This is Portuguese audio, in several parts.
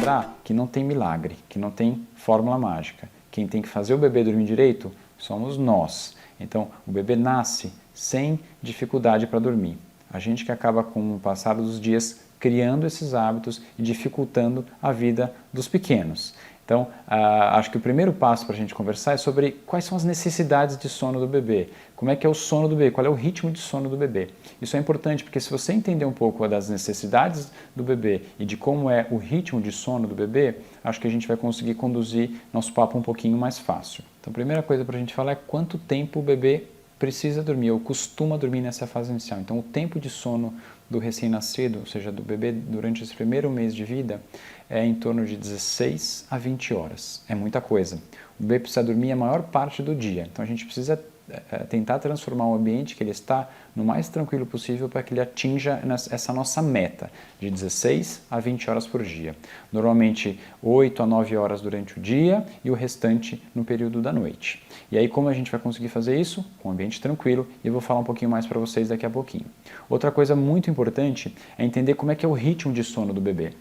lembrar que não tem milagre, que não tem fórmula mágica. Quem tem que fazer o bebê dormir direito somos nós. Então, o bebê nasce sem dificuldade para dormir. A gente que acaba, com o passar dos dias, criando esses hábitos e dificultando a vida dos pequenos. Então, acho que o primeiro passo para a gente conversar é sobre quais são as necessidades de sono do bebê. Como é que é o sono do bebê? Qual é o ritmo de sono do bebê? Isso é importante porque se você entender um pouco das necessidades do bebê e de como é o ritmo de sono do bebê, acho que a gente vai conseguir conduzir nosso papo um pouquinho mais fácil. Então, a primeira coisa para a gente falar é quanto tempo o bebê precisa dormir ou costuma dormir nessa fase inicial. Então, o tempo de sono do recém-nascido, ou seja, do bebê durante esse primeiro mês de vida, é em torno de 16 a 20 horas. É muita coisa. O bebê precisa dormir a maior parte do dia. Então, a gente precisa tentar transformar o ambiente que ele está no mais tranquilo possível para que ele atinja essa nossa meta de 16 a 20 horas por dia. Normalmente 8 a 9 horas durante o dia e o restante no período da noite. E aí como a gente vai conseguir fazer isso? Com um ambiente tranquilo, e eu vou falar um pouquinho mais para vocês daqui a pouquinho. Outra coisa muito importante é entender como é que é o ritmo de sono do bebê.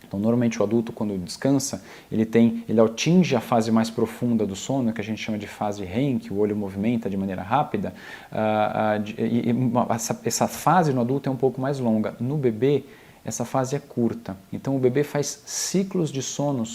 Então, normalmente o adulto, quando descansa, ele atinge a fase mais profunda do sono, que a gente chama de fase REM, que o olho movimenta de maneira rápida, essa fase no adulto é um pouco mais longa. No bebê, essa fase é curta. Então, o bebê faz ciclos de sono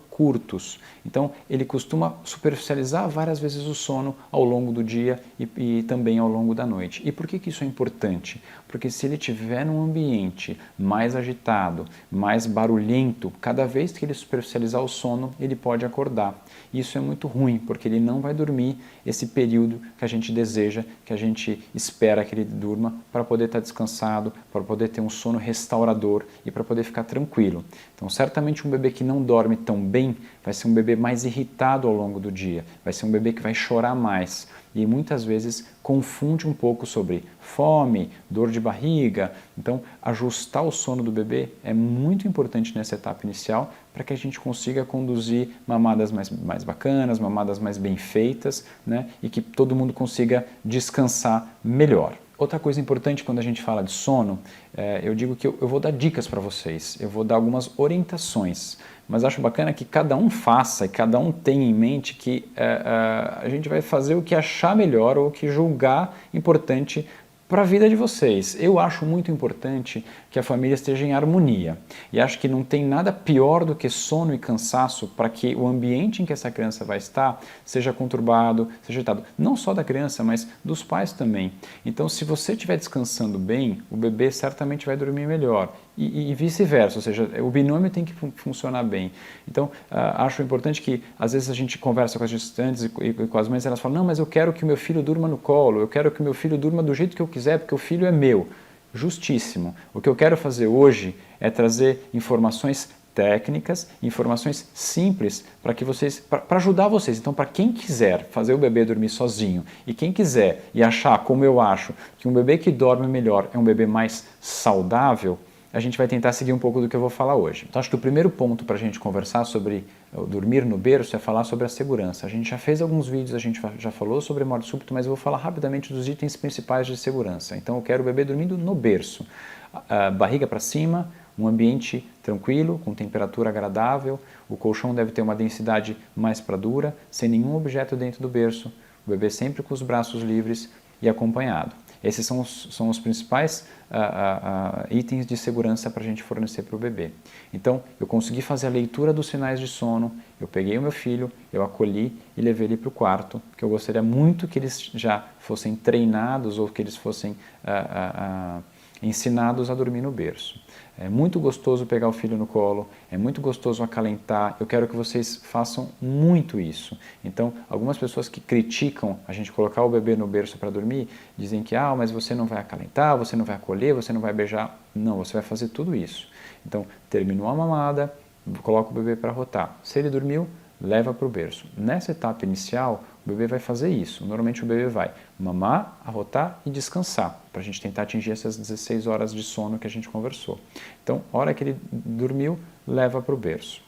curtos. Então, ele costuma superficializar várias vezes o sono ao longo do dia e também ao longo da noite. E por que isso é importante? Porque se ele estiver num ambiente mais agitado, mais barulhento, cada vez que ele superficializar o sono, ele pode acordar. Isso é muito ruim, porque ele não vai dormir esse período que a gente deseja, que a gente espera que ele durma para poder estar descansado, para poder ter um sono restaurador e para poder ficar tranquilo. Então, certamente um bebê que não dorme tão bem vai ser um bebê mais irritado ao longo do dia, vai ser um bebê que vai chorar mais e muitas vezes confunde um pouco sobre fome, dor de barriga. Então, ajustar o sono do bebê é muito importante nessa etapa inicial para que a gente consiga conduzir mamadas mais bacanas, mamadas mais bem feitas, né? E que todo mundo consiga descansar melhor. Outra coisa importante quando a gente fala de sono, eu digo que eu vou dar dicas para vocês, eu vou dar algumas orientações, mas acho bacana que cada um faça e cada um tenha em mente que a gente vai fazer o que achar melhor ou o que julgar importante para a vida de vocês. Eu acho muito importante que a família esteja em harmonia e acho que não tem nada pior do que sono e cansaço para que o ambiente em que essa criança vai estar seja conturbado, seja agitado. Não só da criança, mas dos pais também. Então, se você estiver descansando bem, o bebê certamente vai dormir melhor e vice-versa, ou seja, o binômio tem que funcionar bem. Então, acho importante que às vezes a gente conversa com as gestantes e com as mães, elas falam, não, mas eu quero que o meu filho durma no colo, eu quero que o meu filho durma do jeito que eu quiser, porque o filho é meu. Justíssimo. O que eu quero fazer hoje é trazer informações técnicas, informações simples para que vocês, para ajudar vocês. Então, para quem quiser fazer o bebê dormir sozinho e quem quiser e achar, como eu acho, que um bebê que dorme melhor é um bebê mais saudável, a gente vai tentar seguir um pouco do que eu vou falar hoje. Então, acho que o primeiro ponto para a gente conversar sobre dormir no berço é falar sobre a segurança. A gente já fez alguns vídeos, a gente já falou sobre morte súbita, mas eu vou falar rapidamente dos itens principais de segurança. Então, eu quero o bebê dormindo no berço, barriga para cima, um ambiente tranquilo, com temperatura agradável, o colchão deve ter uma densidade mais para dura, sem nenhum objeto dentro do berço, o bebê sempre com os braços livres e acompanhado. Esses são os principais itens de segurança para a gente fornecer para o bebê. Então, eu consegui fazer a leitura dos sinais de sono, eu peguei o meu filho, eu acolhi e levei ele para o quarto, porque eu gostaria muito que eles já fossem treinados ou que eles fossem ensinados a dormir no berço. É muito gostoso pegar o filho no colo, é muito gostoso acalentar, eu quero que vocês façam muito isso. Então, algumas pessoas que criticam a gente colocar o bebê no berço para dormir, dizem que, mas você não vai acalentar, você não vai acolher, você não vai beijar. Não, você vai fazer tudo isso. Então, terminou a mamada, coloca o bebê para rotar. Se ele dormiu, leva para o berço. Nessa etapa inicial, o bebê vai fazer isso. Normalmente o bebê vai mamar, arrotar e descansar, para a gente tentar atingir essas 16 horas de sono que a gente conversou. Então, a hora que ele dormiu, leva para o berço.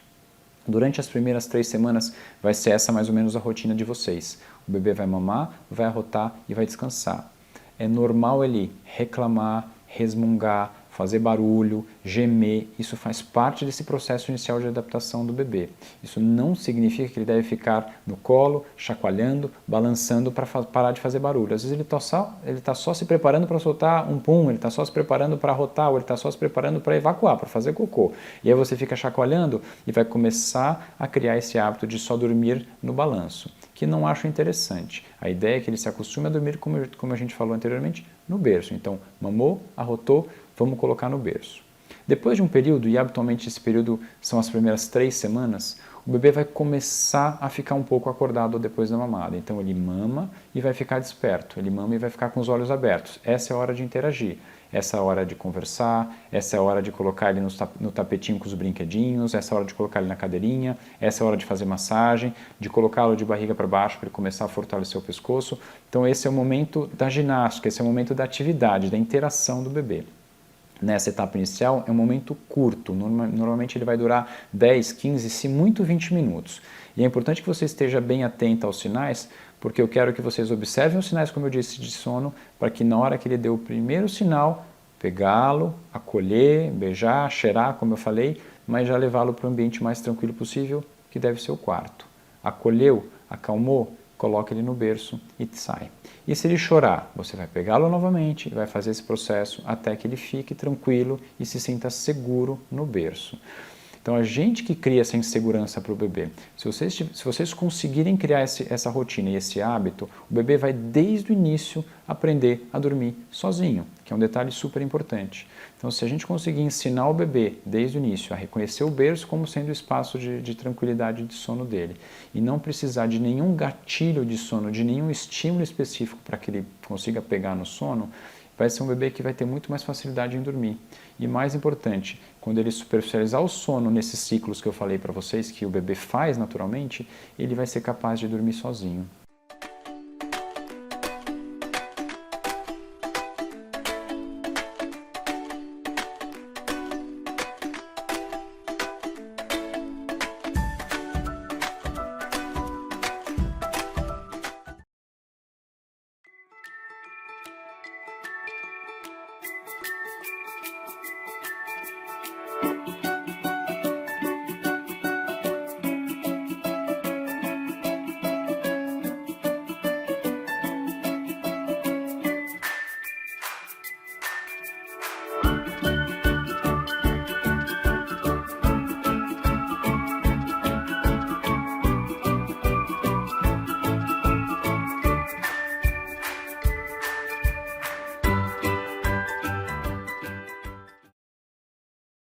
Durante as primeiras 3 semanas, vai ser essa mais ou menos a rotina de vocês. O bebê vai mamar, vai arrotar e vai descansar. É normal ele reclamar, resmungar, fazer barulho, gemer, isso faz parte desse processo inicial de adaptação do bebê. Isso não significa que ele deve ficar no colo, chacoalhando, balançando para parar de fazer barulho. Às vezes ele está só se preparando para soltar um pum, ele está só se preparando para arrotar, ou ele está só se preparando para evacuar, para fazer cocô. E aí você fica chacoalhando e vai começar a criar esse hábito de só dormir no balanço, que não acho interessante. A ideia é que ele se acostume a dormir, como a gente falou anteriormente, no berço. Então, mamou, arrotou, vamos colocar no berço. Depois de um período, e habitualmente esse período são as primeiras 3 semanas, o bebê vai começar a ficar um pouco acordado depois da mamada. Então ele mama e vai ficar desperto, ele mama e vai ficar com os olhos abertos. Essa é a hora de interagir, essa é a hora de conversar, essa é a hora de colocar ele no tapetinho com os brinquedinhos, essa é a hora de colocar ele na cadeirinha, essa é a hora de fazer massagem, de colocá-lo de barriga para baixo para ele começar a fortalecer o pescoço. Então esse é o momento da ginástica, esse é o momento da atividade, da interação do bebê. Nessa etapa inicial é um momento curto, normalmente ele vai durar 10, 15, se muito 20 minutos. E é importante que você esteja bem atento aos sinais, porque eu quero que vocês observem os sinais, como eu disse, de sono, para que na hora que ele deu o primeiro sinal, pegá-lo, acolher, beijar, cheirar, como eu falei, mas já levá-lo para o ambiente mais tranquilo possível, que deve ser o quarto. Acolheu, acalmou, coloca ele no berço e sai. E se ele chorar, você vai pegá-lo novamente e vai fazer esse processo até que ele fique tranquilo e se sinta seguro no berço. Então, a gente que cria essa insegurança para o bebê, se vocês conseguirem criar essa rotina e esse hábito, o bebê vai desde o início aprender a dormir sozinho, que é um detalhe super importante. Então, se a gente conseguir ensinar o bebê desde o início a reconhecer o berço como sendo o espaço de tranquilidade de sono dele e não precisar de nenhum gatilho de sono, de nenhum estímulo específico para que ele consiga pegar no sono, vai ser um bebê que vai ter muito mais facilidade em dormir. E mais importante, quando ele superficializar o sono nesses ciclos que eu falei para vocês, que o bebê faz naturalmente, ele vai ser capaz de dormir sozinho.